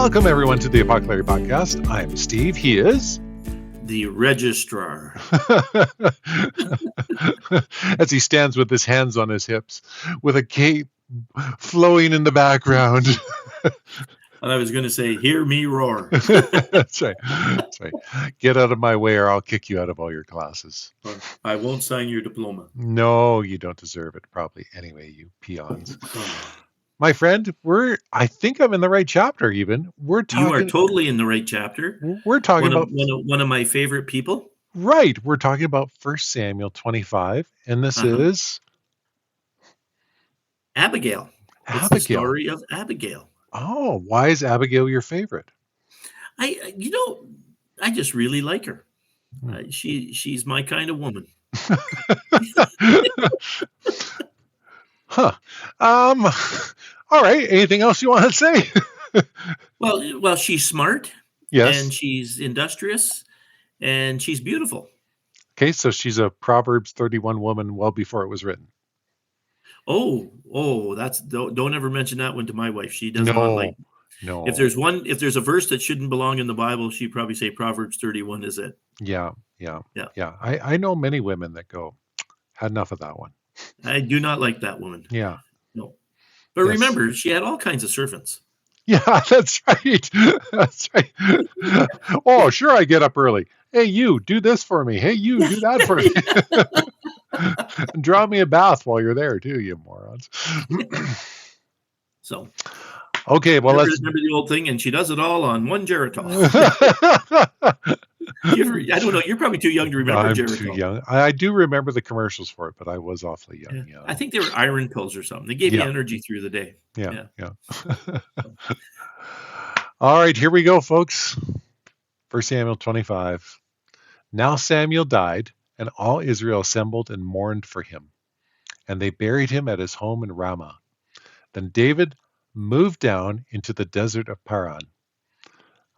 Welcome, everyone, to the Apoco-Larry podcast. I'm Steve. He is the registrar. As he stands with his hands on his hips, with a cape flowing in the background. And I was going to say, hear me roar. That's right. That's right. Get out of my way or I'll kick you out of all your classes. I won't sign your diploma. No, you don't deserve it, probably. Anyway, you peons. My friend, I think I'm in the right chapter even. You are totally in the right chapter. We're talking about one of my favorite people. Right. We're talking about 1 Samuel 25, and this is Abigail. It's the story of Abigail. Oh, why is Abigail your favorite? I just really like her. She's my kind of woman. Huh. All right. Anything else you want to say? Well, she's smart. Yes. And she's industrious, and she's beautiful. Okay, so she's a Proverbs 31 woman well before it was written. Oh, don't ever mention that one to my wife. She does not like. No. If there's a verse that shouldn't belong in the Bible, she'd probably say Proverbs 31 is it. Yeah. I know many women that go, had enough of that one. I do not like that woman. Yeah. No. But remember, she had all kinds of servants. Yeah, that's right. That's right. Oh, sure, I get up early. Hey, you, do this for me. Hey, you, do that for me. And draw me a bath while you're there, too, you morons. So. Okay, well, let's remember the old thing, and she does it all on one Geritol. I don't know. You're probably too young to remember Geritol. I'm too young. I do remember the commercials for it, but I was awfully young. Yeah. I think they were iron pills or something. They gave you energy through the day. Yeah. All right, here we go, folks. 1 Samuel 25. Now Samuel died, and all Israel assembled and mourned for him. And they buried him at his home in Ramah. Then David moved down into the desert of Paran.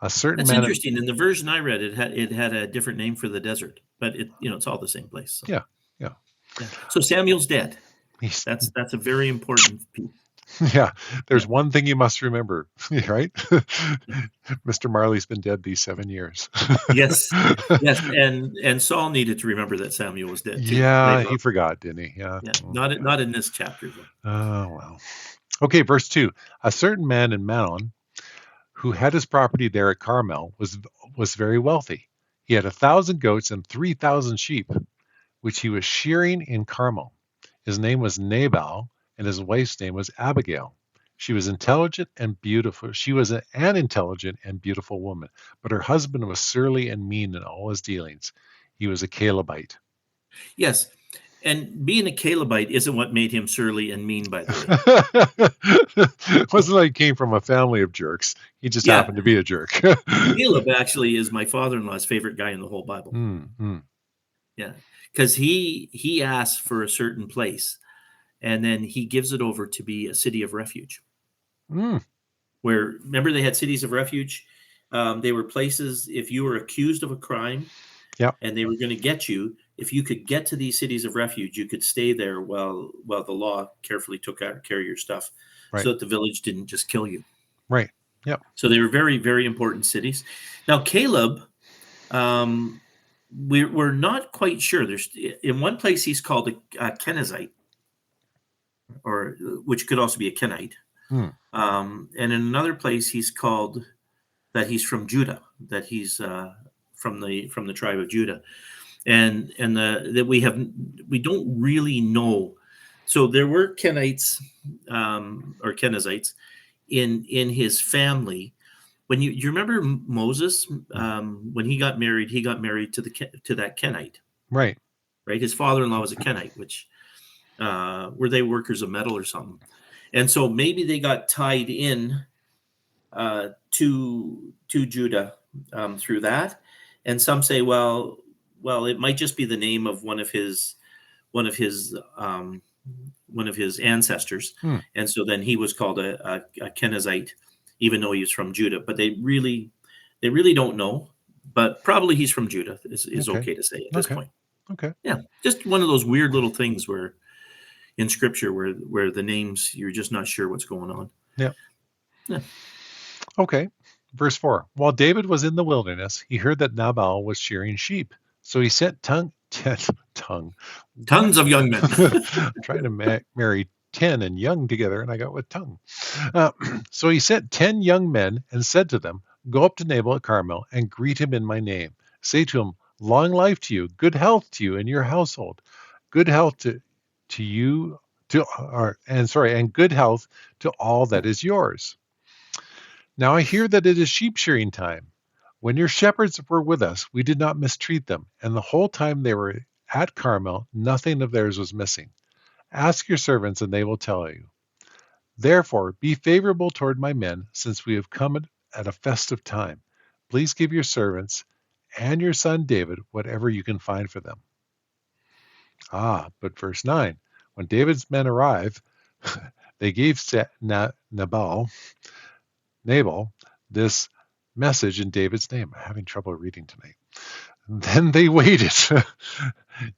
That's interesting. In the version I read, it had a different name for the desert, but it's all the same place. So. Yeah. So Samuel's dead. That's a very important piece. Yeah, there's one thing you must remember, right? Mr. Marley's been dead these 7 years. Yes, and Saul needed to remember that Samuel was dead too. Yeah, he forgot, didn't he? Yeah. Not in this chapter. Though. Oh, well. Okay, verse 2. A certain man in Maon, who had his property there at Carmel, was very wealthy. He had 1,000 goats and 3,000 sheep, which he was shearing in Carmel. His name was Nabal, and his wife's name was Abigail. She was intelligent and beautiful. She was an intelligent and beautiful woman, but her husband was surly and mean in all his dealings. He was a Calebite. Yes, and being a Calebite isn't what made him surly and mean, by the way. It wasn't like he came from a family of jerks. He just happened to be a jerk. Caleb actually is my father-in-law's favorite guy in the whole Bible. Mm-hmm. Yeah, because he asks for a certain place, and then he gives it over to be a city of refuge. Where, remember, they had cities of refuge? They were places, if you were accused of a crime, and they were going to get you, if you could get to these cities of refuge, you could stay there while the law carefully took care of your stuff, so that the village didn't just kill you. Right. Yeah. So they were very, very important cities. Now, Caleb, we're not quite sure. There's in one place he's called a Kenizzite, or which could also be a Kenite. And in another place he's called that he's from Judah, that he's from the tribe of Judah, and that we don't really know. So there were Kenites or Kenizzites in his family. When you remember Moses, when he got married to that Kenite. Right. His father-in-law was a Kenite, which were they workers of metal or something? And so maybe they got tied in to Judah through that. And some say, well, it might just be the name of one of his ancestors, and so then he was called a Kenizzite, even though he's from Judah. But they really don't know. But probably he's from Judah is okay to say at this point. Okay. Yeah, just one of those weird little things where in Scripture where the names you're just not sure what's going on. Yeah. Okay. Verse 4. While David was in the wilderness, he heard that Nabal was shearing sheep. So he sent tongue. What? Tons of young men. I'm trying to marry 10 and young together, and I got with tongue. Uh, so he sent 10 young men and said to them, Go up to Nabal at Carmel and greet him in my name. Say to him, Long life to you, good health to you and your household, good health to you, and good health to all that is yours. Now I hear that it is sheep shearing time. When your shepherds were with us, we did not mistreat them, and the whole time they were at Carmel, nothing of theirs was missing. Ask your servants, and they will tell you. Therefore, be favorable toward my men, since we have come at a festive time. Please give your servants and your son David whatever you can find for them. But verse 9, when David's men arrived, they gave Nabal this message in David's name. I'm having trouble reading tonight. Then they waited.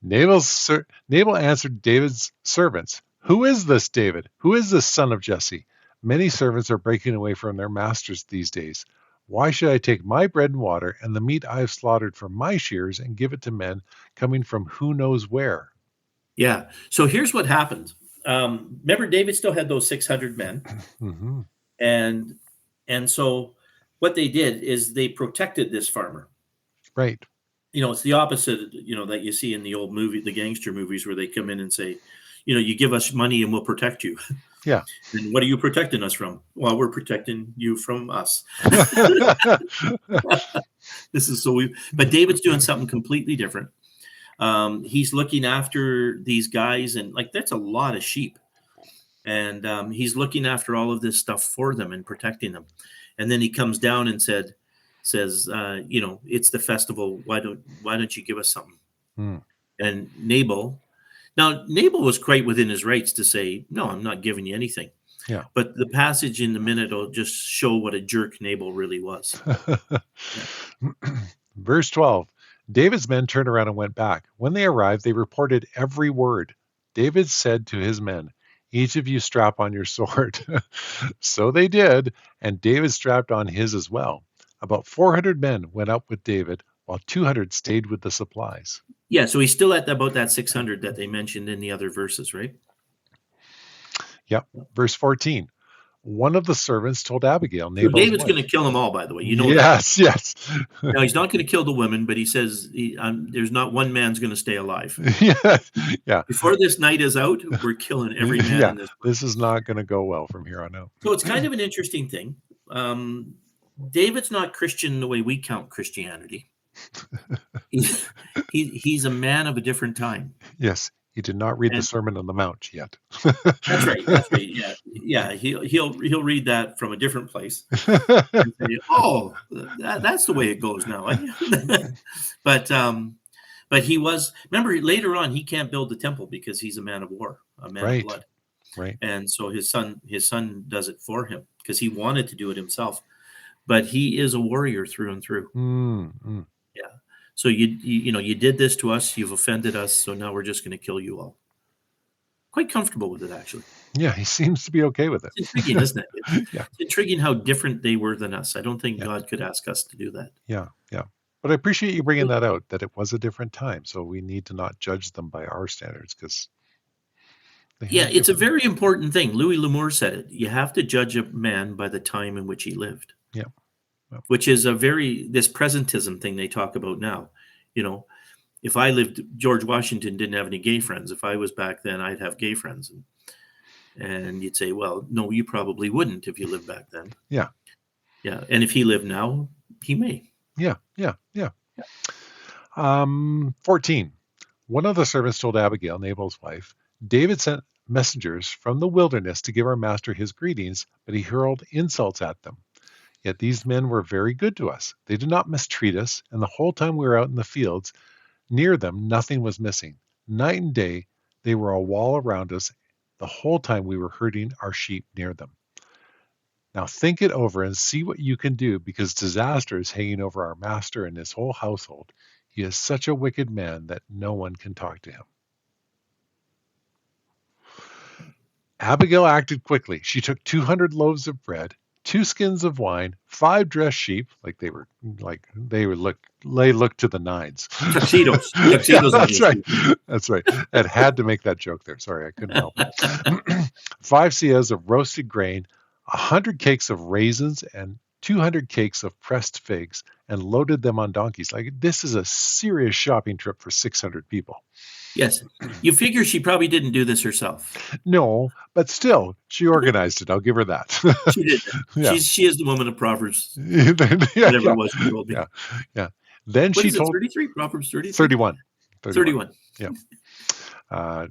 Nabal answered David's servants, Who is this David? Who is this son of Jesse? Many servants are breaking away from their masters these days. Why should I take my bread and water and the meat I have slaughtered from my shears and give it to men coming from who knows where? Yeah. So here's what happened. Remember, David still had those 600 men. Mm-hmm. And so what they did is they protected this farmer. Right. It's the opposite, that you see in the old the gangster movies where they come in and say, you give us money and we'll protect you. Yeah. And what are you protecting us from? Well, we're protecting you from us. But David's doing something completely different. He's looking after these guys, and that's a lot of sheep. And he's looking after all of this stuff for them and protecting them. And then he comes down and says, it's the festival. Why don't you give us something? And Nabal was quite within his rights to say, no, I'm not giving you anything. Yeah. But the passage in a minute will just show what a jerk Nabal really was. Verse 12, David's men turned around and went back. When they arrived, they reported every word. David said to his men, Each of you strap on your sword. So they did, and David strapped on his as well. About 400 men went up with David, while 200 stayed with the supplies. Yeah, so he's still at about that 600 that they mentioned in the other verses, right? Yep. Verse 14. One of the servants told Abigail, Nabal's David's going to kill them all, by the way. Yes, that. Yes. Now, he's not going to kill the women, but he says there's not one man's going to stay alive. Yeah. Before this night is out, we're killing every man in this place. This is not going to go well from here on out. So it's kind of an interesting thing. David's not Christian the way we count Christianity. He's a man of a different time. Yes. He did not read the Sermon on the Mount yet. That's right. Yeah. He'll read that from a different place. And say, that's the way it goes now. But he was. Remember, later on, he can't build the temple because he's a man of war, a man of blood. Right. And so his son does it for him because he wanted to do it himself. But he is a warrior through and through. Mm-hmm. Yeah. So you did this to us, you've offended us, so now we're just going to kill you all. Quite comfortable with it, actually. Yeah, he seems to be okay with it. It's intriguing, isn't it? It's Yeah. intriguing how different they were than us. I don't think God could ask us to do that. Yeah. But I appreciate you bringing that out, that it was a different time, so we need to not judge them by our standards, because it's a very important thing. Louis L'Amour said it. You have to judge a man by the time in which he lived. Yeah. Which is this presentism thing they talk about now. If I lived, George Washington didn't have any gay friends. If I was back then, I'd have gay friends. And you'd say, well, no, you probably wouldn't if you lived back then. Yeah. Yeah. And if he lived now, he may. Yeah. 14. One of the servants told Abigail, Nabal's wife, David sent messengers from the wilderness to give our master his greetings, but he hurled insults at them. Yet these men were very good to us. They did not mistreat us, and the whole time we were out in the fields, near them, nothing was missing. Night and day, they were a wall around us. The whole time we were herding our sheep near them. Now think it over and see what you can do, because disaster is hanging over our master and his whole household. He is such a wicked man that no one can talk to him. Abigail acted quickly. She took 200 loaves of bread, 2 skins of wine, 5 dressed sheep, they looked to the nines. Tuxedos. Yeah, Tuxedos on that's those right. people. That's right. I had to make that joke there. Sorry, I couldn't help it. 5 seahs of roasted grain, 100 cakes of raisins, and 200 cakes of pressed figs, and loaded them on donkeys. Like, this is a serious shopping trip for 600 people. Yes. You figure she probably didn't do this herself. No, but still, she organized it. I'll give her that. She did. Yeah. She is the woman of Proverbs, Yeah, whatever yeah, it was you told me. yeah. Then What she is it, told 33? Proverbs 33? 31. 31. Yeah. Uh,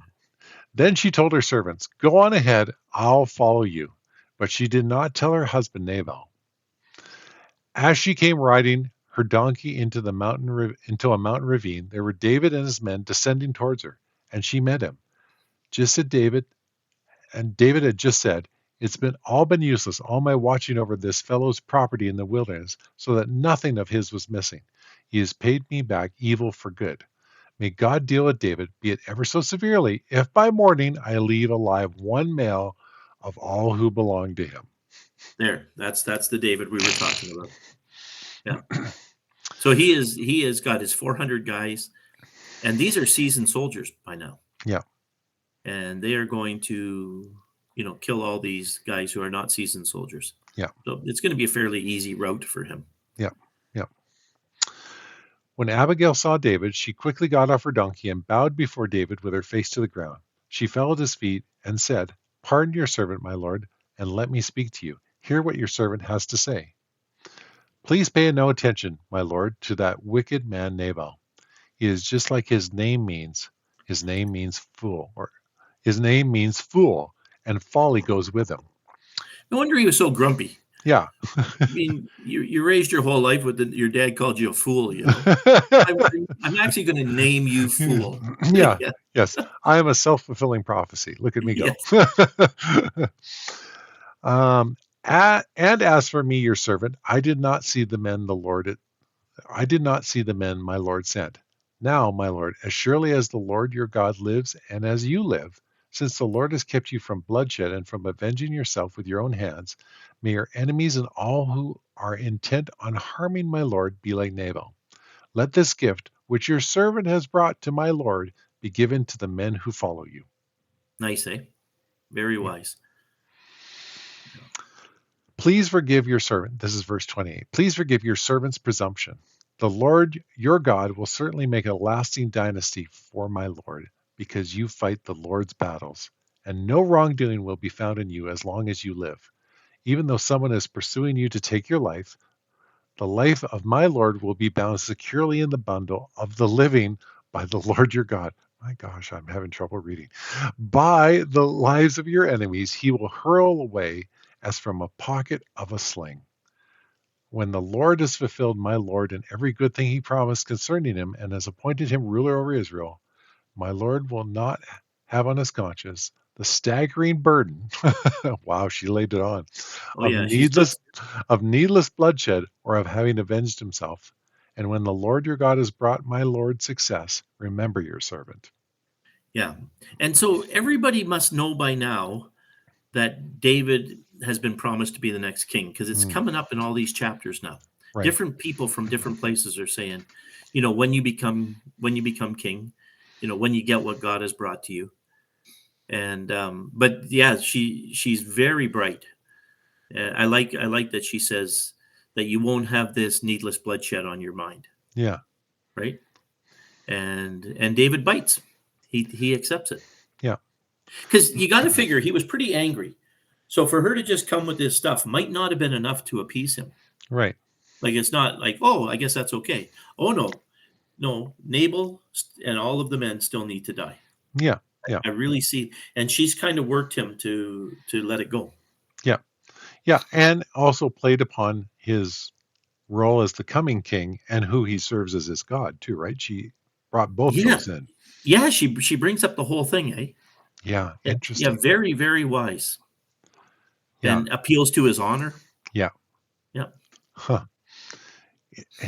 then she told her servants, "Go on ahead, I'll follow you." But she did not tell her husband Nabal. As she came riding her donkey into a mountain ravine, there were David and his men descending towards her, and she met him. Just said David, and David had just said, "It's been useless, all my watching over this fellow's property in the wilderness, so that nothing of his was missing. He has paid me back evil for good. May God deal with David, be it ever so severely, if by morning I leave alive one male of all who belong to him." There. That's the David we were talking about. Yeah. So he has got his 400 guys, and these are seasoned soldiers by now. Yeah. And they are going to, kill all these guys who are not seasoned soldiers. Yeah. So it's going to be a fairly easy route for him. Yeah. Yeah. When Abigail saw David, she quickly got off her donkey and bowed before David with her face to the ground. She fell at his feet and said, "Pardon your servant, my lord, and let me speak to you. Hear what your servant has to say. Please pay no attention, my lord, to that wicked man Nabal. He is just like his name means. His name means fool, and folly goes with him." No wonder he was so grumpy. Yeah. I mean, you raised your whole life with your dad called you a fool, I'm actually going to name you fool. Yeah. Yes. I am a self-fulfilling prophecy. Look at me go. Yes. And as for me, your servant, I did not see the men my Lord sent. Now, my Lord, as surely as the Lord your God lives and as you live, since the Lord has kept you from bloodshed and from avenging yourself with your own hands, may your enemies and all who are intent on harming my Lord be like Nabal. Let this gift, which your servant has brought to my Lord, be given to the men who follow you. Nice, eh? Very wise. Please forgive your servant. This is verse 28. Please forgive your servant's presumption. The Lord your God will certainly make a lasting dynasty for my Lord, because you fight the Lord's battles, and no wrongdoing will be found in you as long as you live. Even though someone is pursuing you to take your life, the life of my Lord will be bound securely in the bundle of the living by the Lord your God. My gosh, I'm having trouble reading. By the lives of your enemies, he will hurl away as from a pocket of a sling. When the Lord has fulfilled my Lord in every good thing he promised concerning him and has appointed him ruler over Israel, my Lord will not have on his conscience the staggering burden, wow, she laid it on, of needless bloodshed or of having avenged himself. And when the Lord your God has brought my Lord success, remember your servant. Yeah. And so everybody must know by now that David has been promised to be the next king, because it's coming up in all these chapters now. Right. Different people from different places are saying, when you become king, when you get what God has brought to you. And but yeah, she's very bright. I like that she says that you won't have this needless bloodshed on your mind. Yeah. Right. And David bites. He accepts it. Yeah. Because you got to figure he was pretty angry. So for her to just come with this stuff might not have been enough to appease him. Right. Like, it's not like, oh, I guess that's okay. Oh, no, Nabal and all of the men still need to die. Yeah. Yeah. I really see. And she's kind of worked him to let it go. Yeah. Yeah. And also played upon his role as the coming king and who he serves as his God too, right? She brought both those in. Yeah, she brings up the whole thing, eh? Yeah, interesting. Yeah, very, very wise. Yeah. And appeals to his honor. Yeah. Yeah. Huh.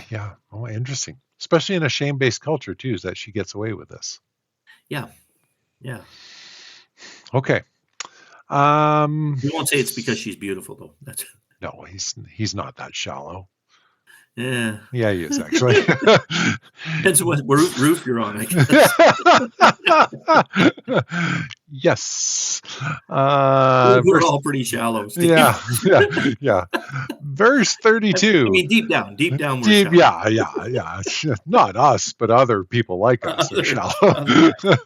Yeah. Oh, interesting. Especially in a shame-based culture too, is that she gets away with this. Yeah. Yeah. Okay. We won't say it's because she's beautiful, though. That's No, he's not that shallow. Yeah. Yeah, he is actually. Depends what roof you're on, I guess. Yes. We're Verse. all pretty shallow, Yeah, Steve. yeah, yeah. Verse I 32. mean, deep down, we're Deep, shallow. yeah. Not us, but other people like us are Other, shallow. other guys.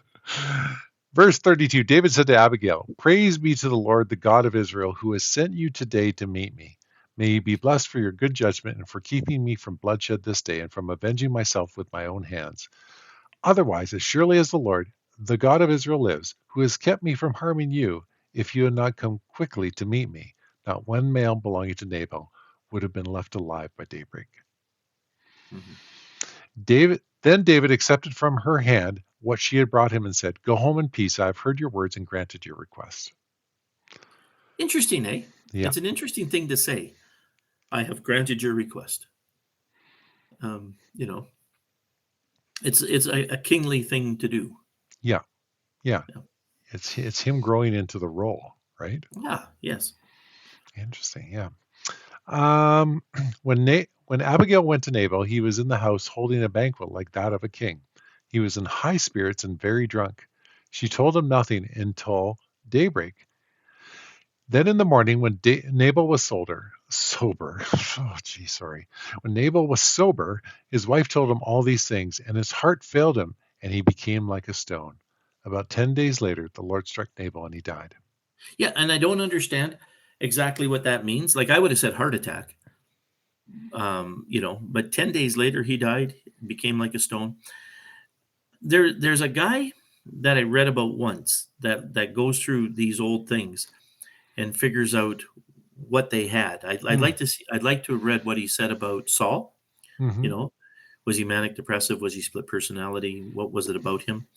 Verse 32. David said to Abigail, "Praise be to the Lord, the God of Israel, who has sent you today to meet me. May you be blessed for your good judgment and for keeping me from bloodshed this day and from avenging myself with my own hands. Otherwise, as surely as the Lord, the God of Israel lives, who has kept me from harming you, if you had not come quickly to meet me, not one male belonging to Nabal would have been left alive by daybreak." Mhm. David accepted from her hand what she had brought him and said, "Go home in peace. I have heard your words and granted your request." Interesting, eh? Yeah, It's an interesting thing to say. I have granted your request. You know, it's a kingly thing to do. yeah, yeah. Yeah. It's him growing into the role, right? Ah, yes. Interesting. Yeah. Um, when Abigail went to Nabal, he was in the house holding a banquet like that of a king. He was in high spirits and very drunk. She told him nothing until daybreak. Then in the morning, when Nabal was sober, oh gee, sorry. When Nabal was sober, his wife told him all these things, and his heart failed him, and he became like a stone. About 10 days later, the Lord struck Nabal, and he died. Yeah, and I don't understand exactly what that means. Like I would have said heart attack. But 10 days later he died, became like a stone. There's a guy that I read about once that goes through these old things and figures out what they had. I'd Hmm. like to see. I'd like to have read what he said about Saul. You Mm-hmm. know, was he manic depressive? Was he split personality? What was it about him?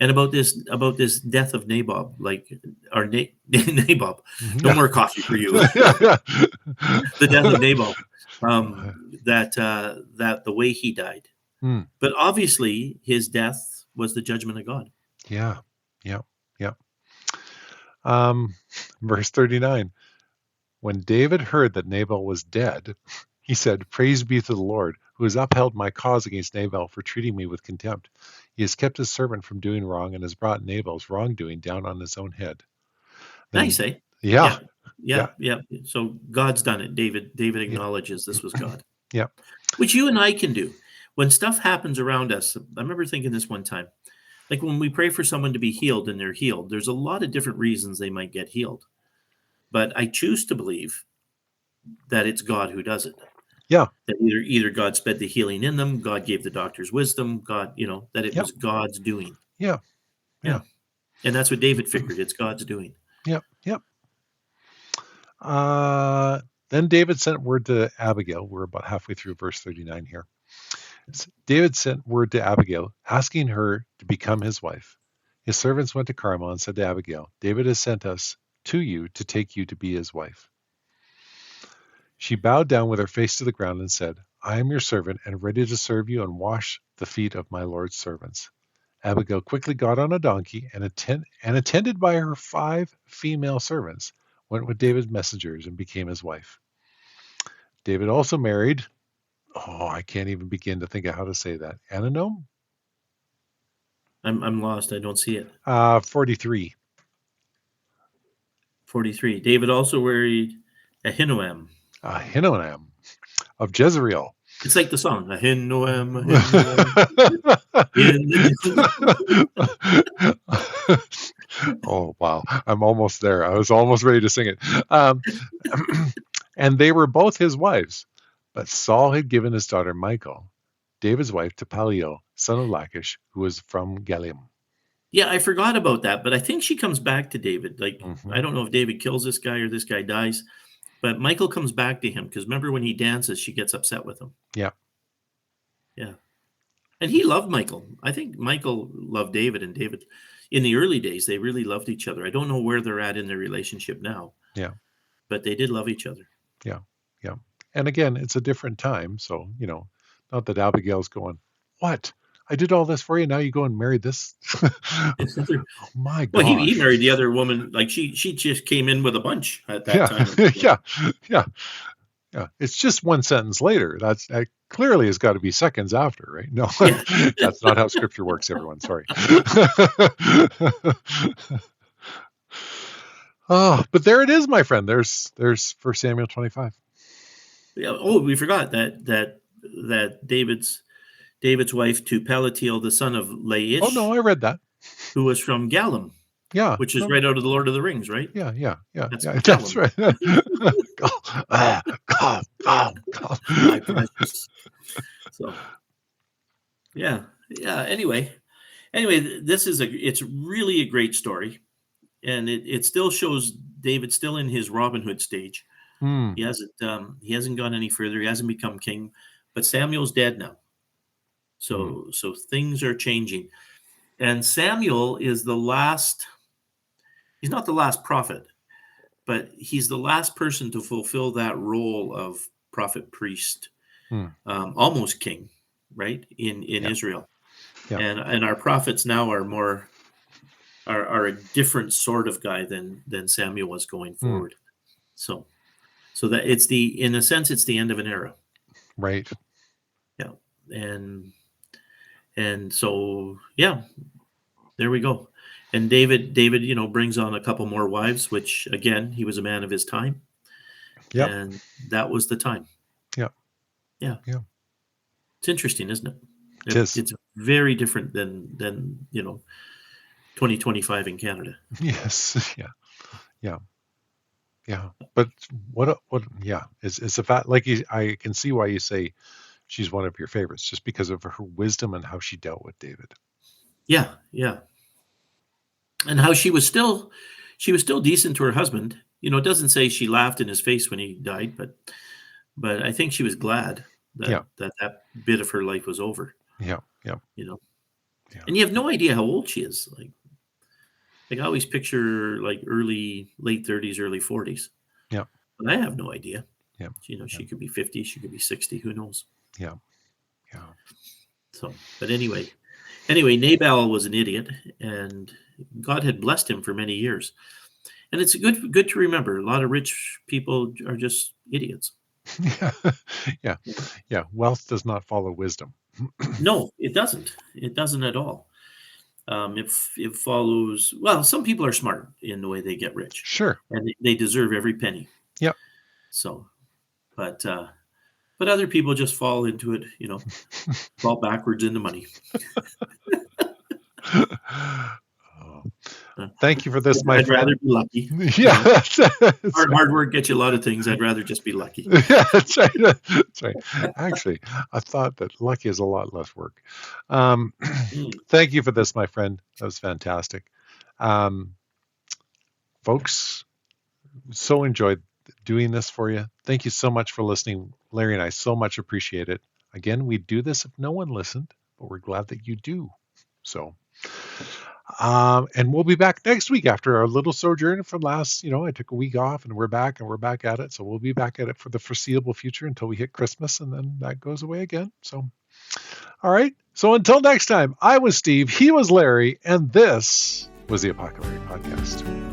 And about this death of Nabob, like or Nabob. No Yeah. more coffee for you. Yeah. The death of Nabal. Yeah. That the way he died. Hmm. But obviously, his death was the judgment of God. Yeah. Yeah. Yeah. Um, verse 39. When David heard that Nabal was dead, he said, "Praise be to the Lord, who has upheld my cause against Nabal for treating me with contempt. He has kept his servant from doing wrong and has brought Nabal's wrongdoing down on his own head." Nice, Then, eh? yeah, Yeah, yeah, yeah, yeah. So God's done it. David yeah, acknowledges this was God, yeah, which you and I can do. When stuff happens around us, I remember thinking this one time. Like when we pray for someone to be healed and they're healed, there's a lot of different reasons they might get healed. But I choose to believe that it's God who does it. yeah, That either God sped the healing in them, God gave the doctors wisdom, God, that it yeah, was God's doing. yeah, yeah, Yeah. And that's what David figured. It's God's doing. yeah, yeah. Uh, then David sent word to Abigail. We're about halfway through verse 39 here. David sent word to Abigail, asking her to become his wife. His servants went to Carmel and said to Abigail, "David has sent us to you to take you to be his wife." She bowed down with her face to the ground and said, "I am your servant and ready to serve you and wash the feet of my Lord's servants." Abigail quickly got on a donkey and attended by her 5 female servants, went with David's messengers and became his wife. David also married, oh, I can't even begin to think of how to say that, Anonom? I'm lost. I don't see it. 43. 43. David also married Ahinoam. Ahinoam of Jezreel. It's like the song, Ahinoam, Ahinoam. In the Oh, wow. I'm almost there. I was almost ready to sing it. Um, and they were both his wives. But Saul had given his daughter Michal, David's wife, to Paltiel, son of Lachish, who was from Galim. Yeah, I forgot about that, but I think she comes back to David. Like, Hmm. I don't know if David kills this guy or this guy dies, but Michael comes back to him because remember when he dances, she gets upset with him. Yeah. Yeah. And he loved Michael. I think Michael loved David, and David, in the early days, they really loved each other. I don't know where they're at in their relationship now, Yeah. but they did love each other. Yeah. Yeah. And again, it's a different time. So, not that Abigail's going, "What? I did all this for you. Now you go and marry this. Oh my Well, he gosh. married the other woman. Like she just came in with a bunch at that Yeah. time. Yeah. Yeah. Yeah. It's just one sentence later. That clearly has got to be seconds after, right? No, Yeah. that's not how scripture works, everyone. Sorry. Oh, but there it is, my friend. There's 1 Samuel 25. Yeah. Oh, we forgot that David's wife to Palatiel, the son of Oh no, Laish, I read that. who was from Gallim, Yeah. which is No, right out of the Lord of the Rings, right? yeah. That's That's Gallim. right. God. My precious. So yeah. Anyway, it's really a great story, and it still shows David still in his Robin Hood stage. Hmm. He hasn't gone any further. He hasn't become king, but Samuel's dead now. So things are changing. And Samuel is the last, he's not the last prophet, but he's the last person to fulfill that role of prophet, priest, almost king, right? In Yeah. Israel. Yeah. And our prophets now are a different sort of guy than Samuel was going forward. So that in a sense, it's the end of an era. Right. Yeah. And so, yeah, there we go. And David, brings on a couple more wives, which again, he was a man of his time. Yep. And that was the time. Yep. Yeah. Yeah. It's interesting, isn't it? It is. It's very different than 2025 in Canada. Yes. Yeah. But what? Yeah. It's a fact. Like I can see why you say she's one of your favorites, just because of her wisdom and how she dealt with David. Yeah. And how she was still decent to her husband. It doesn't say she laughed in his face when he died, but I think she was glad that bit of her life was over. Yeah. And you have no idea how old she is. Like I always picture like late 30s, early 40s. Yeah. But I have no idea. Yeah. She could be 50, she could be 60, who knows? Yeah. So, but anyway, Nabal was an idiot, and God had blessed him for many years. And it's good to remember, a lot of rich people are just idiots. Yeah. Wealth does not follow wisdom. No, it doesn't. It doesn't at all. It follows. Well, some people are smart in the way they get rich. Sure. And they deserve every penny. Yep. So, but other people just fall into it, fall backwards into money. Thank you for this, my friend. I'd rather be lucky. Yeah. Hard work gets you a lot of things. I'd rather just be lucky. Yeah, that's right. That's right. Actually, I thought that lucky is a lot less work. Thank you for this, my friend. That was fantastic. Folks, so enjoyed doing this for you. Thank you so much for listening. Larry and I so much appreciate it. Again, we'd do this if no one listened, but we're glad that you do. So, and we'll be back next week after our little sojourn from last, I took a week off and we're back at it. So we'll be back at it for the foreseeable future until we hit Christmas, and then that goes away again. So, all right. So until next time, I was Steve, he was Larry, and this was the Apoco-Larry podcast.